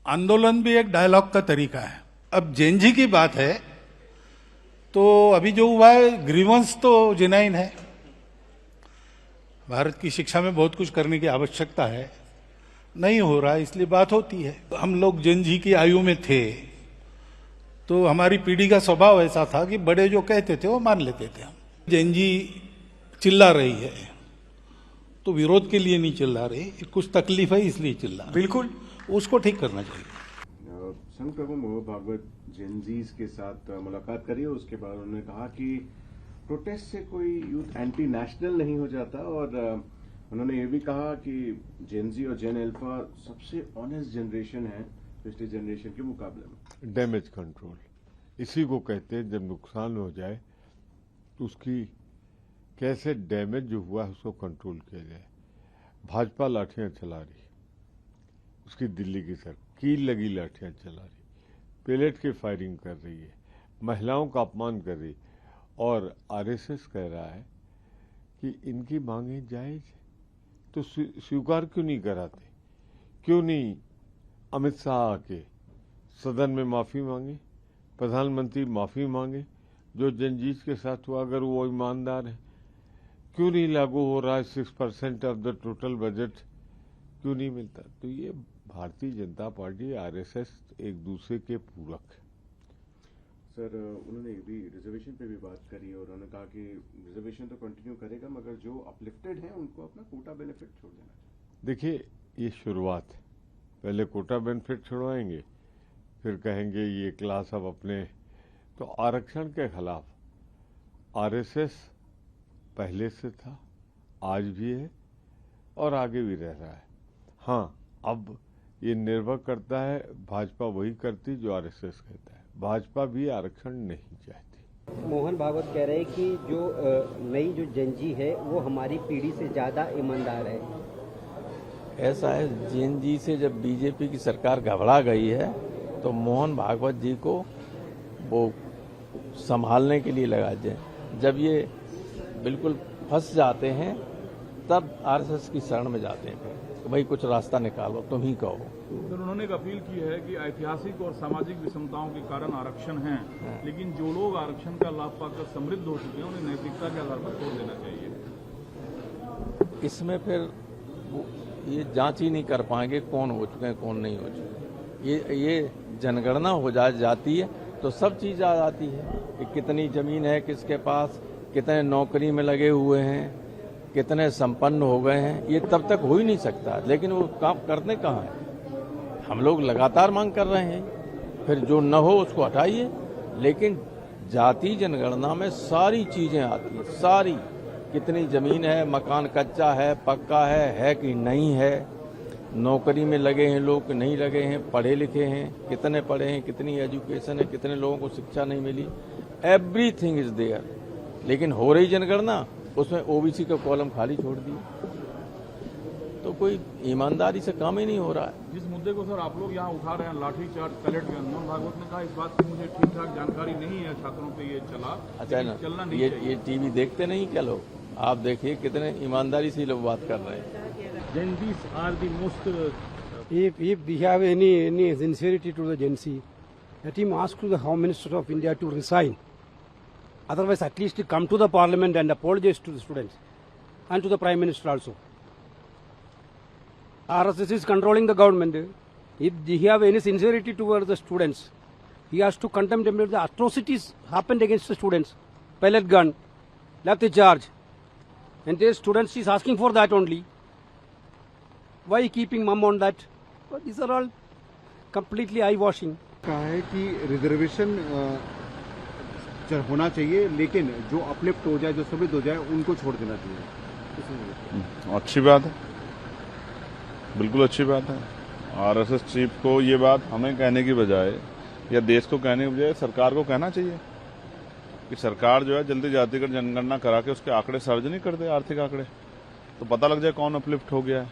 आंदोलन भी एक डायलॉग का तरीका है। अब जेएनजी की बात है तो अभी जो हुआ है ग्रीवेंस तो जेन्युइन है। भारत की शिक्षा में बहुत कुछ करने की आवश्यकता है, नहीं हो रहा है, इसलिए बात होती है। हम लोग जेएनजी की आयु में थे तो हमारी पीढ़ी का स्वभाव ऐसा था कि बड़े जो कहते थे वो मान लेते थे। हम जेएनजी चिल्ला रही है तो विरोध के लिए नहीं चिल्ला रही, कुछ तकलीफ है इसलिए चिल्ला, बिल्कुल उसको ठीक करना चाहिए। संघ प्रभु मोहन भागवत जेएनजीज के साथ मुलाकात करी और उसके बाद उन्होंने कहा कि प्रोटेस्ट से कोई यूथ एंटी नेशनल नहीं हो जाता, और उन्होंने ये भी कहा कि जेएनजी और जेन अल्फा सबसे ऑनेस्ट जनरेशन है पिछले जनरेशन के मुकाबले में। डैमेज कंट्रोल इसी को कहते हैं, जब नुकसान हो जाए तो उसकी कैसे डैमेज जो हुआ है उसको कंट्रोल किया जाए। भाजपा लाठियां चला रही, उसकी दिल्ली की सर कील लगी लाठियां चला रही, पेलेट की फायरिंग कर रही है, महिलाओं का अपमान कर रही, और आरएसएस कह रहा है कि इनकी मांगे जायज है तो स्वीकार क्यों नहीं कराते? क्यों नहीं अमित शाह आके सदन में माफी मांगे, प्रधानमंत्री माफी मांगे? जो जेएनजीज के साथ हुआ अगर वो ईमानदार है, क्यों नहीं लागू हो रहा है? 6% ऑफ द टोटल बजट क्यों नहीं मिलता? तो ये भारतीय जनता पार्टी आरएसएस एक दूसरे के पूरक है। सर, उन्होंने भी रिजर्वेशन पे भी बात करी और उन्होंने कहा कि रिजर्वेशन तो कंटिन्यू करेगा मगर जो अपलिफ्टेड हैं उनको अपना कोटा बेनिफिट छोड़ देना चाहिए। देखिए, ये शुरुआत है। पहले कोटा बेनिफिट छुड़वाएंगे, फिर कहेंगे ये क्लास अब अपने। तो आरक्षण के खिलाफ आरएसएस पहले से था, आज भी है और आगे भी रह रहा है। हाँ, अब ये निर्भर करता है, भाजपा वही करती जो आरएसएस कहता है। भाजपा भी आरक्षण नहीं चाहती। मोहन भागवत कह रहे हैं कि जो नई जो जेएनजी है वो हमारी पीढ़ी से ज्यादा ईमानदार है। ऐसा है, जेएनजी से जब बीजेपी की सरकार घबरा गई है तो मोहन भागवत जी को वो संभालने के लिए लगा जाए। जब ये बिल्कुल फंस जाते हैं तब आरएसएस की शरण में जाते हैं कि भाई कुछ रास्ता निकालो, तुम ही कहो। फिर उन्होंने एक अपील की है कि ऐतिहासिक और सामाजिक विषमताओं के कारण आरक्षण है, लेकिन जो लोग आरक्षण का लाभ पाकर समृद्ध हो चुके हैं उन्हें नैतिकता के आधार पर छोड़ देना चाहिए। इसमें फिर ये जांच ही नहीं कर पाएंगे कौन हो चुके हैं कौन नहीं हो चुके। ये जनगणना हो जाती है तो सब चीज आ जाती है कि कितनी जमीन है किसके पास, कितने नौकरी में लगे हुए हैं, कितने संपन्न हो गए हैं। ये तब तक हो ही नहीं सकता, लेकिन वो काम करने कहाँ है? हम लोग लगातार मांग कर रहे हैं, फिर जो न हो उसको हटाइए। लेकिन जाति जनगणना में सारी चीजें आती हैं, सारी, कितनी जमीन है, मकान कच्चा है, पक्का है कि नहीं है, नौकरी में लगे हैं लोग कि नहीं लगे हैं, पढ़े लिखे हैं, कितने पढ़े हैं, कितनी एजुकेशन है, कितने लोगों को शिक्षा नहीं मिली, एवरीथिंग इज देयर। लेकिन हो रही जनगणना, उसमें ओबीसी का कॉलम खाली छोड़ दिए, तो कोई ईमानदारी से काम ही नहीं हो रहा है। जिस मुद्दे को सर आप लोग यहाँ उठा रहे हैं, लाठीचार्ज परेड के, मोहन भागवत ने कहा इस बात की मुझे ठीक ठाक जानकारी नहीं है, छात्रों पे ये चला। अच्छा ना, चलना नहीं ये टीवी देखते नहीं क्या लोग? आप देखिए कितने ईमानदारी से लोग बात कर रहे हैं। जेएनजीज are the most If we have any sincerity to the Gen Z, let him ask to the Home Minister of India to resign. Otherwise, at least come to the Parliament and apologize to the students and to the Prime Minister also. RSS is controlling the government. If he have any sincerity towards the students, he has to condemn them. The atrocities happened against the students. Pellet gun, lathi charge, and the students is asking for that only. Why keeping mum on that? But these are all completely eye-washing. कहा है कि reservation होना चाहिए, लेकिन जो uplift हो जाए, जो समृद्ध हो जाए, उनको छोड़ देना चाहिए। अच्छी बात है, बिल्कुल अच्छी बात है। आरएसएस चीफ को ये बात हमें कहने की बजाय या देश को कहने की बजाय सरकार को कहना चाहिए कि सरकार जो है जल्दी जातिगत जनगणना करा के उसके आंकड़े सार्वजनिक कर दे, आर्थिक आंकड़े, तो पता लग जाए कौन अपलिफ्ट हो गया है,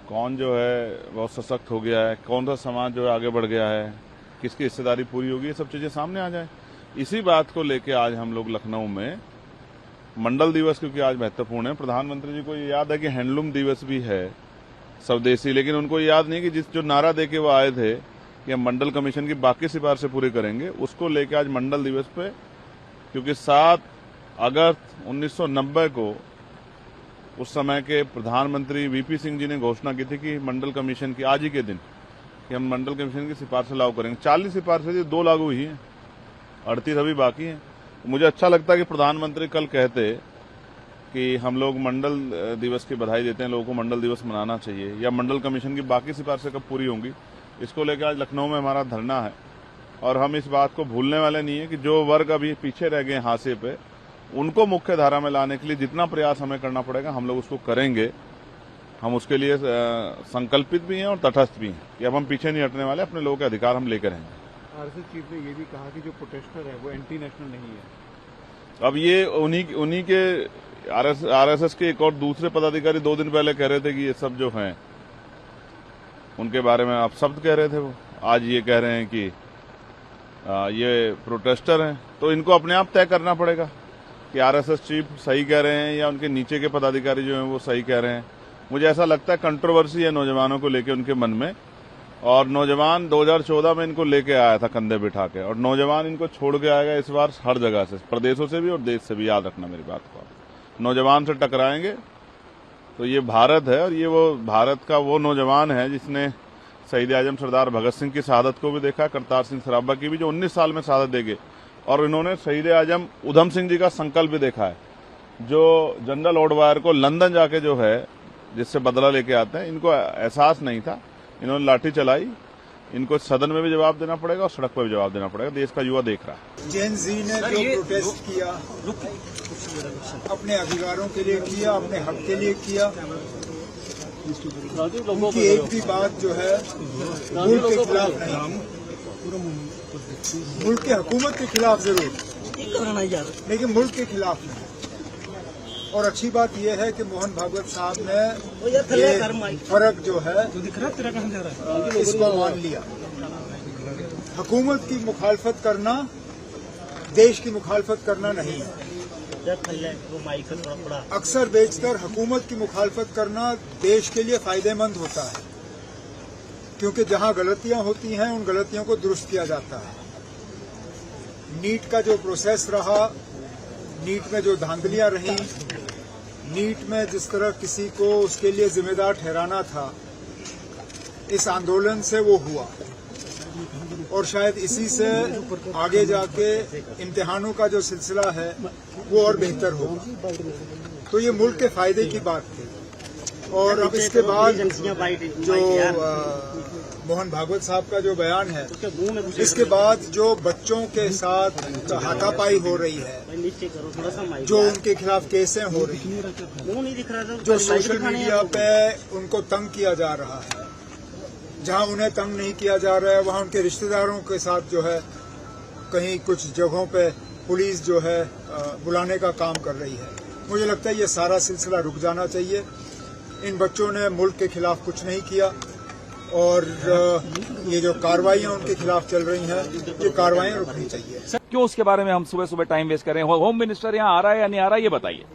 कौन जो है बहुत सशक्त हो गया है, कौन सा समाज जो है आगे बढ़ गया है, किसकी हिस्सेदारी पूरी होगी, ये सब चीजें सामने आ जाए। इसी बात को लेके आज हम लोग लखनऊ में मंडल दिवस, क्योंकि आज महत्वपूर्ण है, प्रधानमंत्री जी को ये याद है कि हैंडलूम दिवस भी है, स्वदेशी, लेकिन उनको याद नहीं कि जो नारा देके वो आए थे कि हम मंडल कमीशन की बाकी सिफारिशें पूरी करेंगे, उसको लेके आज मंडल दिवस पे, क्योंकि 7 अगस्त 1990 को उस समय के प्रधानमंत्री वीपी सिंह जी ने घोषणा की थी कि मंडल कमीशन की आज ही के दिन कि हम मंडल कमीशन की सिफारिशें लागू करेंगे। 40 सिफारिशें थी, 2 लागू हुई हैं, 38 अभी बाकी हैं। मुझे अच्छा लगता है कि प्रधानमंत्री कल कहते कि हम लोग मंडल दिवस की बधाई देते हैं, लोगों को मंडल दिवस मनाना चाहिए, या मंडल कमीशन की बाकी सिफारिशें कब पूरी होंगी, इसको लेकर आज लखनऊ में हमारा धरना है। और हम इस बात को भूलने वाले नहीं है कि जो वर्ग अभी पीछे रह गए हाशिए पे, उनको मुख्य धारा में लाने के लिए जितना प्रयास हमें करना पड़ेगा हम लोग उसको करेंगे। हम उसके लिए संकल्पित भी हैं और तटस्थ भी हैं कि अब हम पीछे नहीं हटने वाले, अपने लोगों के अधिकार हम लेकर रहेंगे। आरएसएस चीफ ने ये भी कहा कि जो प्रोटेस्टर है वो एंटी नेशनल नहीं है। अब ये उन्हीं के आरएसएस के एक और दूसरे पदाधिकारी 2 दिन पहले कह रहे थे कि ये सब जो हैं उनके बारे में आप शब्द कह रहे थे, वो आज ये कह रहे हैं कि ये प्रोटेस्टर हैं। तो इनको अपने आप तय करना पड़ेगा कि आरएसएस चीफ सही कह रहे हैं या उनके नीचे के पदाधिकारी जो हैं वो सही कह रहे हैं। मुझे ऐसा लगता है कंट्रोवर्सी है नौजवानों को लेके उनके मन में, और नौजवान 2014 में इनको लेके आया था कंधे बिठा के, और नौजवान इनको छोड़ के आएगा इस बार हर जगह से, प्रदेशों से भी और देश से भी। याद रखना मेरी बात को, नौजवान से टकराएंगे तो ये भारत है, और ये वो भारत का वो नौजवान है जिसने शहीद आजम सरदार भगत सिंह की शहादत को भी देखा, करतार सिंह सराभा की भी, जो 19 साल में शहादत देंगे, और इन्होंने शहीद आजम उधम सिंह जी का संकल्प भी देखा है, जो जनरल ओडवायर को लंदन जाके जो है जिससे बदला लेके आते हैं। इनको एहसास नहीं था, इन्होंने लाठी चलाई। इनको सदन में भी जवाब देना पड़ेगा और सड़क पर भी जवाब देना पड़ेगा, देश का युवा देख रहा है। जेन जी ने जो प्रोटेस्ट किया अपने अधिकारों के लिए किया, अपने हक के लिए किया, उनकी एक भी बात जो है मुल्क के खिलाफ नहीं, मुल्क की हुकूमत के खिलाफ जरूर, लेकिन मुल्क के खिलाफ नहीं। और अच्छी बात यह है कि मोहन भागवत साहब ने ये फर्क जो है इसको मान लिया। हुकूमत की मुखालफत करना देश की मुखालफत करना नहीं है। अक्सर बेचकर हुकूमत की मुखालफत करना देश के लिए फायदेमंद होता है, क्योंकि जहां गलतियां होती हैं उन गलतियों को दुरुस्त किया जाता है। नीट का जो प्रोसेस रहा, नीट में जो धांधलियां रहीं, नीट में जिस तरह किसी को उसके लिए जिम्मेदार ठहराना था, इस आंदोलन से वो हुआ, और शायद इसी से आगे जाके इम्तिहानों का जो सिलसिला है वो और बेहतर होगा। तो ये मुल्क के फायदे की बात थी। और अब इसके बाद जो मोहन भागवत साहब का जो बयान है, इसके बाद जो बच्चों के साथ हाथापाई हो रही है, जो उनके खिलाफ केसें हो रही हैं, जो सोशल मीडिया पे उनको तंग किया जा रहा है, जहां उन्हें तंग नहीं किया जा रहा है वहां उनके रिश्तेदारों के साथ जो है कहीं कुछ जगहों पे पुलिस जो है बुलाने का काम कर रही है। मुझे लगता है ये सारा सिलसिला रुक जाना चाहिए। इन बच्चों ने मुल्क के खिलाफ कुछ नहीं किया, और ये जो कार्रवाइयां उनके खिलाफ चल रही हैं, ये कार्रवाइयां रुकनी चाहिए। क्यों उसके बारे में हम सुबह सुबह टाइम वेस्ट करें? होम मिनिस्टर यहाँ आ रहा है या नहीं आ रहा है ये बताइए,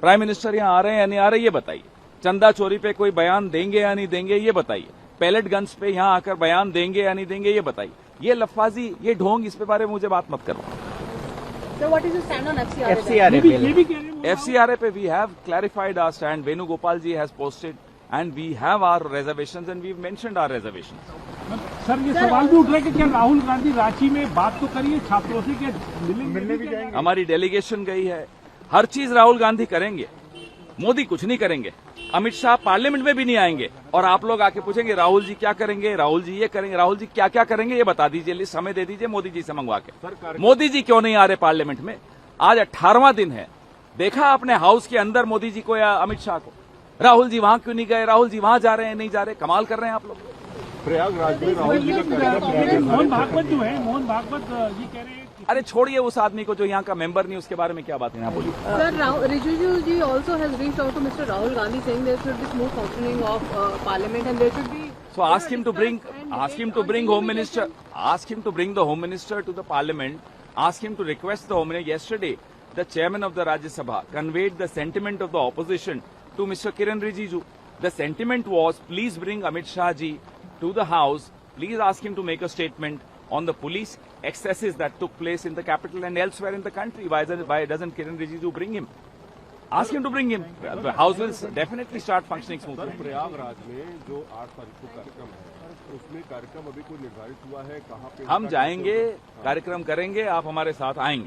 प्राइम मिनिस्टर यहाँ आ रहे हैं या नहीं आ रहे ये बताइए, चंदा चोरी पे कोई बयान देंगे या नहीं देंगे ये बताइए, पैलेट गन्स पे यहाँ आकर बयान देंगे या नहीं देंगे ये बताइए। ये लफाजी, ये ढोंग, इस पे बारे में मुझे बात मत करो। So what is your stand on FCRA? FCRA पे we have clarified our stand. Venugopal ji has posted and we have our reservations and we've mentioned our reservations. Sir ये सवाल भी उठ रहा है कि क्या राहुल गांधी रांची में बात तो करिए छात्रों से, क्या मिलने भी जाएंगे? हमारी डेलीगेशन गई है, हर चीज राहुल गांधी करेंगे, मोदी कुछ नहीं करेंगे। अमित शाह पार्लियामेंट में भी नहीं आएंगे, और आप लोग आके पूछेंगे राहुल जी क्या करेंगे, राहुल जी ये करेंगे, राहुल जी क्या क्या करेंगे ये बता दीजिए, लिस्ट हमें दे दीजिए मोदी जी से मंगवा के। मोदी जी क्यों नहीं आ रहे पार्लियामेंट में? आज 18वां दिन है, देखा आपने हाउस के अंदर मोदी जी को या अमित शाह को? राहुल जी वहां क्यों नहीं गए, राहुल जी वहां जा रहे हैं नहीं जा रहे, कमाल कर रहे हैं आप लोग। प्रयागराज में राहुल जी का मोहन भागवत जो है, मोहन भागवत ये कह रहे हैं। अरे छोड़िए उस आदमी को जो यहाँ का मेंबर नहीं, उसके बारे में क्या बात है यहाँ बोलिए। Sir, Rijuju ji also has reached out to Mr. Rahul Gandhi saying there should be smooth functioning of Parliament and there should be. So ask him to bring Home Minister, ask him to bring the Home Minister to the Parliament, ask him to request the Home Minister. Yesterday, the Chairman of the Rajya Sabha conveyed the sentiment of the opposition to Mr. Kiran Rijiju. The sentiment was, please bring Amit Shah ji to the house. Please ask him to make a statement on the police excesses that took place in the capital and elsewhere in the country. Why doesn't Kiran Rijiju bring him? Ask him to bring him. The house will definitely start functioning smoothly. Prayagraj में जो 8 तारीख को कार्यक्रम है, उसमें कार्यक्रम अभी कोई निर्धारित हुआ है कहाँ पे? हम जाएंगे, कार्यक्रम करेंगे, आप हमारे साथ आएंगे।